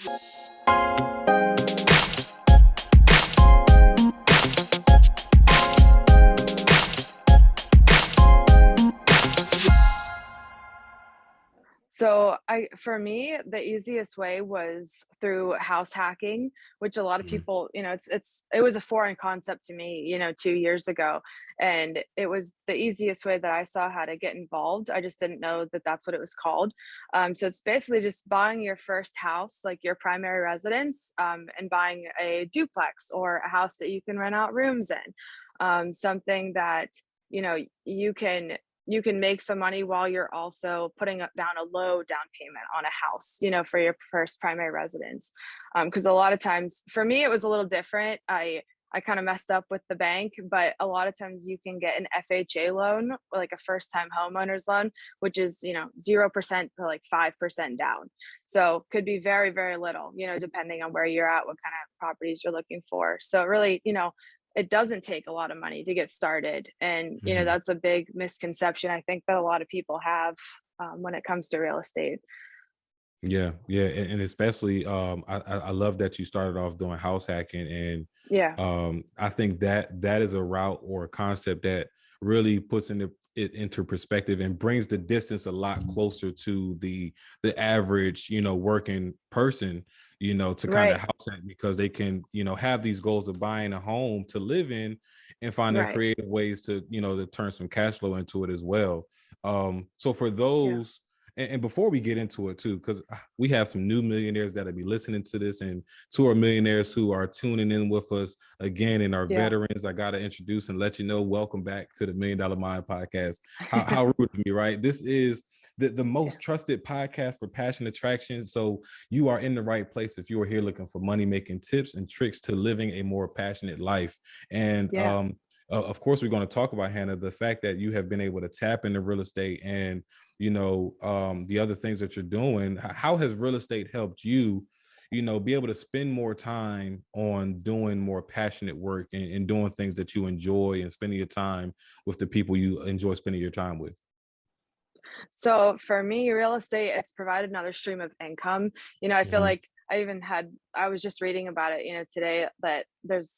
So for me, the easiest way was through house hacking, which a lot of Mhm. people, it was a foreign concept to me, 2 years ago. And it was the easiest way that I saw how to get involved. I just didn't know that that's what it was called. So it's basically just buying your first house, like your primary residence, and buying a duplex or a house that you can rent out rooms in. Something that, you know, you can you can make some money while you're also putting up down a low down payment on a house, for your first primary residence. Because a lot of times, for me, it was a little different. I kind of messed up with the bank, but a lot of times you can get an FHA loan, like a first time homeowners loan, which is, 0% to like 5% down. So could be very, very little, depending on where you're at, what kind of properties you're looking for. So really, it doesn't take a lot of money to get started. And, Mhm. that's a big misconception I think that a lot of people have when it comes to real estate. Yeah, yeah, and especially, I love that you started off doing house hacking, and Yeah. I think that that is a route or a concept that really puts it into perspective and brings the distance a lot closer to the average, working person, to kind of Right. house hack because they can, have these goals of buying a home to live in and finding Right. creative ways to, to turn some cash flow into it as well. So for Yeah. those and before we get into it too, because we have some new millionaires that'll be listening to this, and to our millionaires who are tuning in with us again, and our Yeah. veterans, I gotta introduce and let you know, welcome back to the Million Dollar Mind Podcast. How rude of me, right? This is the Yeah. most trusted podcast for passion attraction. So you are in the right place if you are here looking for money making tips and tricks to living a more passionate life. And Yeah. of course, we're going to talk about, Hannah, the fact that you have been able to tap into real estate and the other things that you're doing. How has real estate helped you, be able to spend more time on doing more passionate work and doing things that you enjoy and spending your time with the people you enjoy spending your time with? So for me, real estate, it's provided another stream of income. I feel Mhm. like I was just reading about it, today that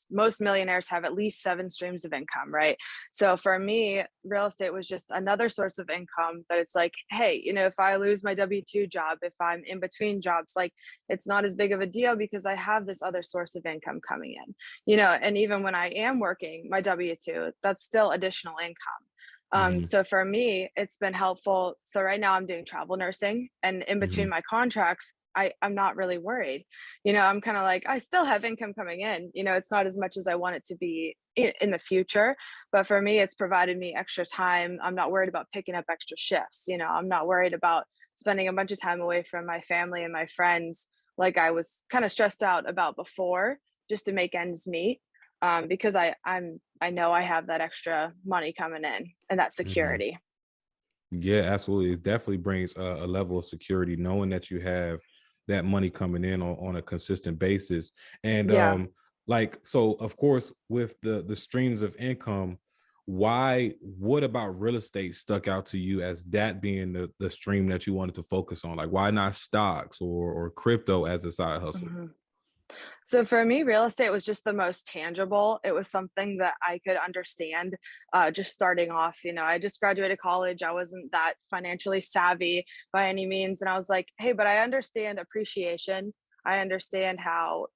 most millionaires have at least seven streams of income, right? So for me, real estate was just another source of income that it's like, hey, if I lose my W-2 job, if I'm in between jobs, like it's not as big of a deal because I have this other source of income coming in, and even when I am working my W-2, that's still additional income. Mhm. So for me, it's been helpful. So right now I'm doing travel nursing, and in between Mhm. my contracts, I'm not really worried. I'm kind of like, I still have income coming in. It's not as much as I want it to be in the future, but for me, it's provided me extra time. I'm not worried about picking up extra shifts. I'm not worried about spending a bunch of time away from my family and my friends like I was kind of stressed out about before, just to make ends meet. Because I know I have that extra money coming in and that Mhm. security. Yeah, absolutely. It definitely brings a level of security knowing that you have that money coming in on a consistent basis. And Yeah. so of course, with the streams of income, what about real estate stuck out to you as that being the stream that you wanted to focus on? Like why not stocks or crypto as a side hustle? Mhm. So for me, real estate was just the most tangible. It was something that I could understand just starting off. I just graduated college. I wasn't that financially savvy by any means. And I was like, hey, but I understand appreciation. I understand how,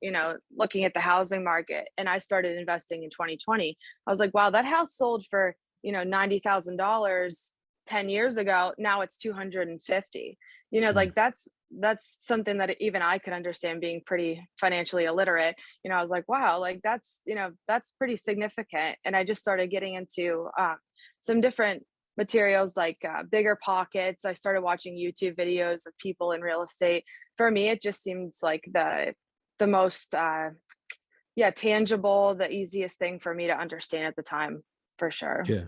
looking at the housing market. And I started investing in 2020. I was like, wow, that house sold for, $90,000 10 years ago. Now it's 250. Mm, Like that's something that even I could understand being pretty financially illiterate. I was like, wow, like that's pretty significant. And I just started getting into some different materials like bigger pockets. I started watching YouTube videos of people in real estate. For me, it just seems like the most yeah, tangible, the easiest thing for me to understand at the time, for sure. yeah.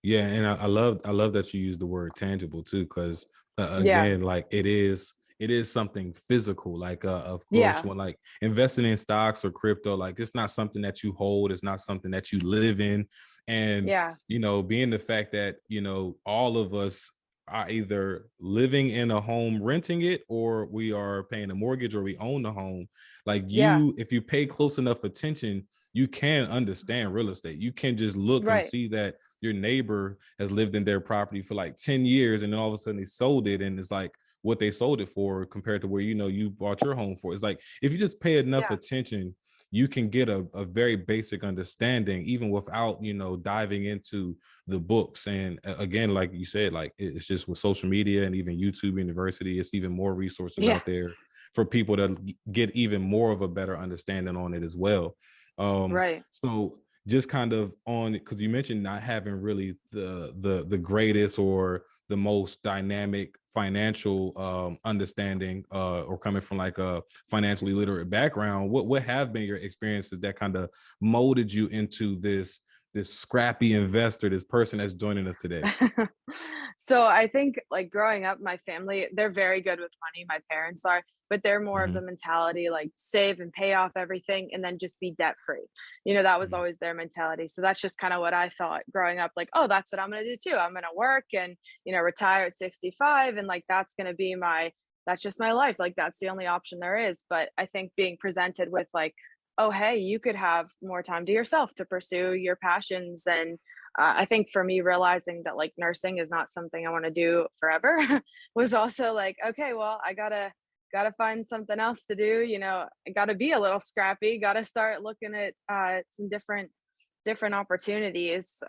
Yeah, and I love that you use the word tangible too, because Yeah. again, like it is something physical. Like of course, Yeah. when like investing in stocks or crypto, like it's not something that you hold, it's not something that you live in, and Yeah. being the fact that all of us are either living in a home renting it, or we are paying a mortgage, or we own the home. Like, Yeah, you, if you pay close enough attention, you can understand real estate. You can just look and right. see that your neighbor has lived in their property for like 10 years, and then all of a sudden they sold it, and it's like what they sold it for compared to where, you bought your home for. It's like, if you just pay enough Yeah, attention, you can get a very basic understanding, even without, diving into the books. And again, like you said, like it's just with social media and even YouTube University, it's even more resources yeah, out there for people to get even more of a better understanding on it as well. right. So just kind of on, because you mentioned not having really the greatest or the most dynamic financial understanding, or coming from like a financially literate background. What have been your experiences that kind of molded you into this scrappy investor, this person that's joining us today? So I think like growing up, my family, they're very good with money. My parents are, but they're more of the Mhm, mentality like save and pay off everything and then just be debt free. That was mhm, always their mentality. So that's just kind of what I thought growing up, like, oh, that's what I'm going to do too. I'm going to work and, retire at 65. And like, that's just my life. Like, that's the only option there is. But I think being presented with like, oh, hey, you could have more time to yourself to pursue your passions. And I think for me, realizing that like nursing is not something I want to do forever was also like, okay, well, I gotta find something else to do. I gotta be a little scrappy. Gotta start looking at some different opportunities,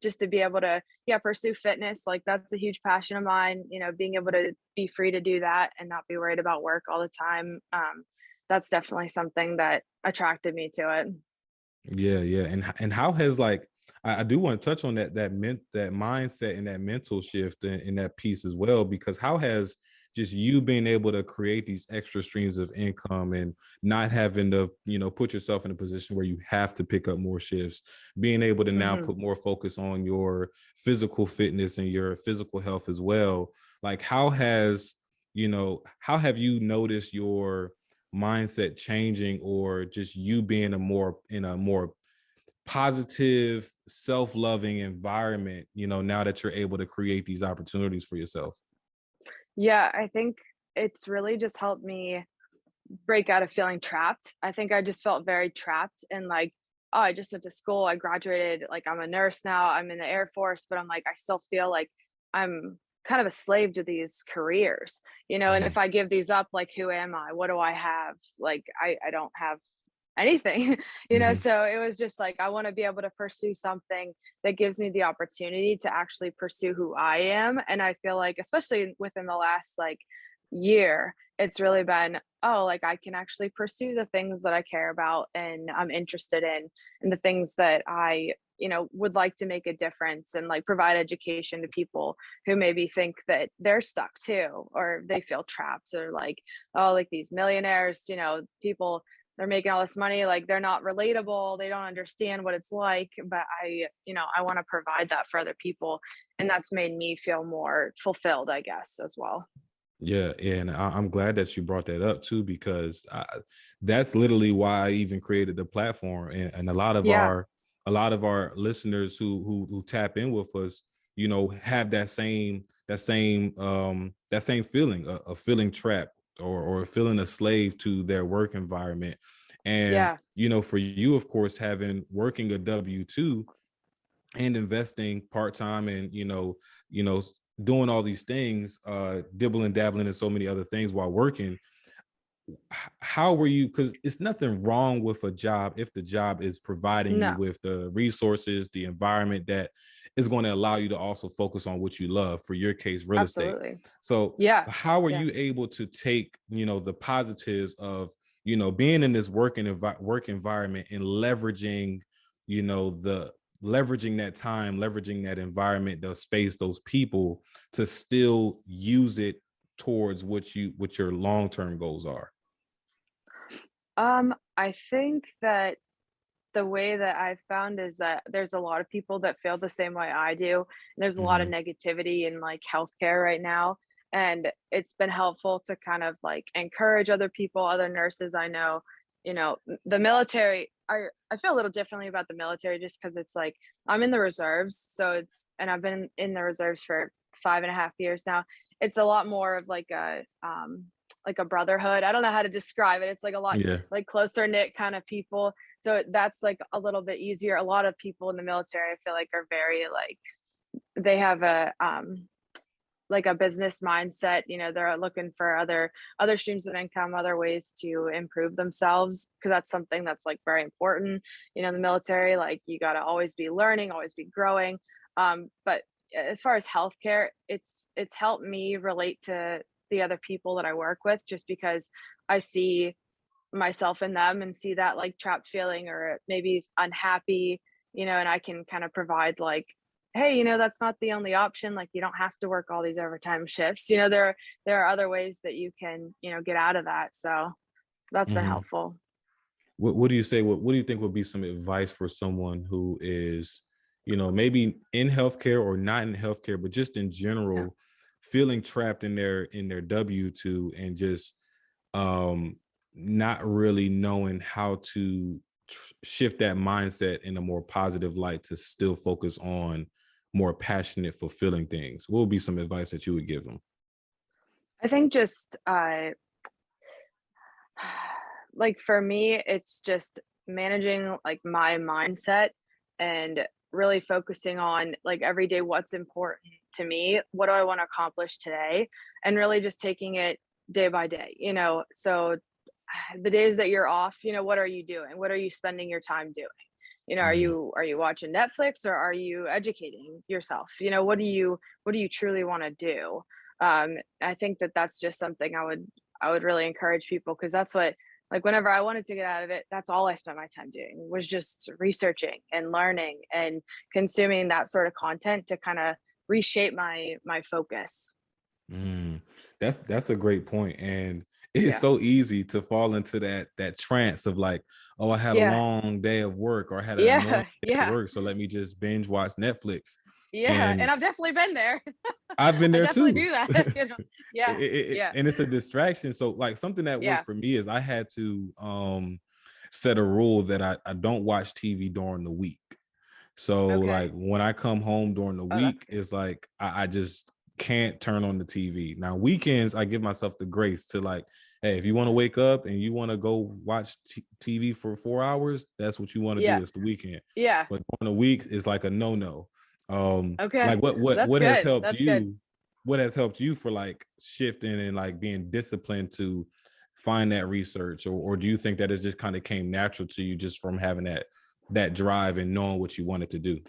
just to be able to, yeah, pursue fitness. Like that's a huge passion of mine. Being able to be free to do that and not be worried about work all the time. That's definitely something that attracted me to it. yeah, yeah. And how has, like, I do want to touch on that mindset and that mental shift in that piece as well, because how has just you being able to create these extra streams of income and not having to, put yourself in a position where you have to pick up more shifts, being able to now Hmm. put more focus on your physical fitness and your physical health as well. Like, how have you noticed your mindset changing, or just you being in a more positive, self-loving environment, now that you're able to create these opportunities for yourself? Yeah, I think it's really just helped me break out of feeling trapped. I think I just felt very trapped and like, oh, I just went to school, I graduated, like I'm a nurse now, I'm in the Air Force, but I'm like, I still feel like I'm kind of a slave to these careers, and Mhm, if I give these up, like who am I? What do I have? Like I don't have anything, mhm. so it was just like I want to be able to pursue something that gives me the opportunity to actually pursue who I am. And I feel like especially within the last like year, it's really been, oh, like I can actually pursue the things that I care about and I'm interested in, and the things that I, would like to make a difference and like provide education to people who maybe think that they're stuck too, or they feel trapped, or like, oh, like these millionaires, people, they're making all this money, like they're not relatable, they don't understand what it's like. But I want to provide that for other people, and that's made me feel more fulfilled, I guess, as well. Yeah, and I'm glad that you brought that up too, because that's literally why I even created the platform. And Yeah, a lot of our listeners who tap in with us, have that same feeling of feeling trapped, or feeling a slave to their work environment. And yeah, for you, of course, having working a W-2 and investing part-time, and you know doing all these things, dibbling dabbling in so many other things while working. How were you, because it's nothing wrong with a job if the job is providing you no, with the resources, the environment that is going to allow you to also focus on what you love, for your case, real estate. absolutely. So Yeah, how are yeah. you able to take, the positives of, being in this work environment, and leveraging, the leveraging that time, leveraging that environment, the space, those people, to still use it towards what your long-term goals are? I think that the way that I've found is that there's a lot of people that feel the same way I do. And there's a lot of Mhm. negativity in like healthcare right now. And it's been helpful to kind of like encourage other people, other nurses I know, the military. I feel a little differently about the military just because it's like I'm in the reserves. So and I've been in the reserves for 5.5 years now. It's a lot more of like a brotherhood. I don't know how to describe it. It's like a lot Yeah. like closer knit kind of people. So that's like a little bit easier. A lot of people in the military, I feel like, are very like they have a like a business mindset. They're looking for other streams of income, other ways to improve themselves, because that's something that's like very important. In the military, like you got to always be learning, always be growing. But as far as healthcare, it's helped me relate to the other people that I work with, just because I see myself in them and see that like trapped feeling or maybe unhappy, and I can kind of provide like, hey, that's not the only option. Like you don't have to work all these overtime shifts. There are other ways that you can, get out of that. So that's been Mhm. helpful. What do you say? What do you think would be some advice for someone who is, maybe in healthcare or not in healthcare, but just in Yeah. general, feeling trapped in their W-2 and just um not really knowing how to shift that mindset in a more positive light to still focus on more passionate, fulfilling things? What would be some advice that you would give them? I think just like for me, it's just managing like my mindset and really focusing on like every day what's important to me, what do I want to accomplish today, and really just taking it day by day. So the days that you're off, what are you doing? What are you spending your time doing? Mhm. Are you watching Netflix, or are you educating yourself? What do you truly want to do? I think that that's just something I would really encourage people, because that's what, like, whenever I wanted to get out of it, that's all I spent my time doing, was just researching and learning and consuming that sort of content to kind of reshape my focus. Mm, that's a great point, and it's Yeah. so easy to fall into that trance of like, oh, I had a Yeah. long day of work, or I had an annoying Yeah. day at Yeah. work, so let me just binge watch Netflix. Yeah. And And I've definitely been there. I've been I there definitely too. do that. Yeah. Yeah. And it's a distraction. So like something that worked Yeah. for me is I had to set a rule that I don't watch TV during the week. So like Okay. when I come home during the Oh, that's week, good. it's like I just can't turn on the TV. Now weekends, I give myself the grace to like, hey, if you want to wake up and you want to go watch TV for 4 hours, that's what you want to do. Yeah. It's the weekend. Yeah. But during the week, it's like a no. Okay. Like what what That's what has good. helped That's good. you? What has helped you for like shifting and like being disciplined to find that research, or do you think that it just kind of came natural to you just from having that drive and knowing what you wanted to do?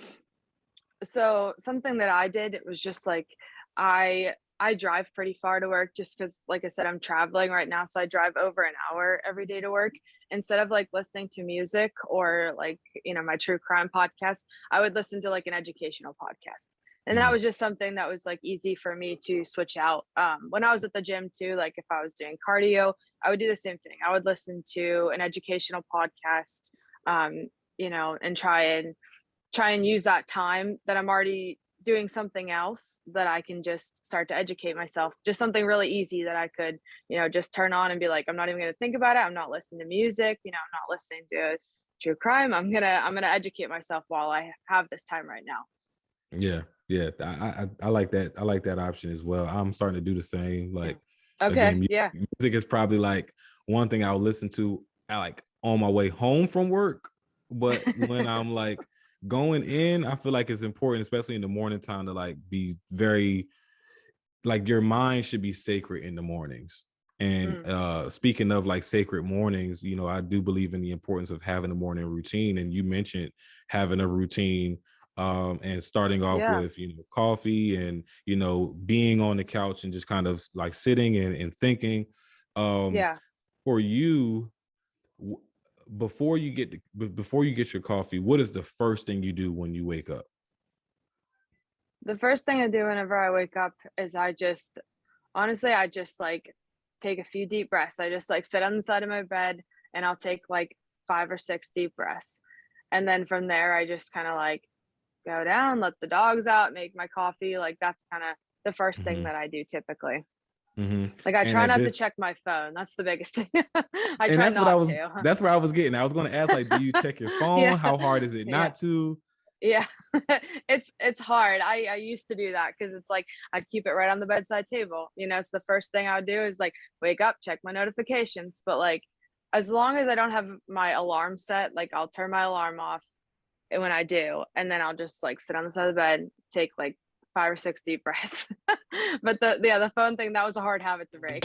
So something that I did, it was just like I drive pretty far to work, just because, like I said, I'm traveling right now. So I drive over an hour every day to work. Instead of like listening to music or like, my true crime podcast, I would listen to like an educational podcast. And that Mhm. was just something that was like easy for me to switch out. When I was at the gym too, like if I was doing cardio, I would do the same thing. I would listen to an educational podcast, and try and use that time that I'm already doing something else, that I can just start to educate myself. Just something really easy that I could, just turn on and be like, I'm not even going to think about it. I'm not listening to music. I'm not listening to true crime. I'm gonna educate myself while I have this time right now. Yeah, yeah. I like that. I like that option as well. I'm starting to do the same. Yeah. Like Okay. again, Yeah. music is probably like one thing I'll listen to like on my way home from work. But when I'm like going in, I feel like it's important, especially in the morning time, to like be very like your mind should be sacred in the mornings. And Mm, speaking of like sacred mornings, I do believe in the importance of having a morning routine. And you mentioned having a routine and starting off yeah. with coffee and being on the couch and just kind of like sitting and thinking. Um, Yeah. for you, w- before you get your coffee, what is the first thing you do when you wake up? The first thing I do whenever I wake up is I just like take a few deep breaths. I just like sit on the side of my bed, and I'll take like 5 or 6 deep breaths. And then from there, I just kind of like go down, let the dogs out, make my coffee. Like that's kind of the first thing Hmm. that I do typically. Hmm. Like I And try at not to this check my phone. That's the biggest thing. I And try not to. that's where I was getting. I was going to ask, like, do you check your phone? Yeah. How hard is it Yeah. not to? Yeah. It's hard. I used to do that because it's like I'd keep it right on the bedside table. So the first thing I would do is like wake up, check my notifications. But like as long as I don't have my alarm set, like I'll turn my alarm off when I do, and then I'll just like sit on the side of the bed, take like 5 or 6 deep breaths. But the phone thing, that was a hard habit to break.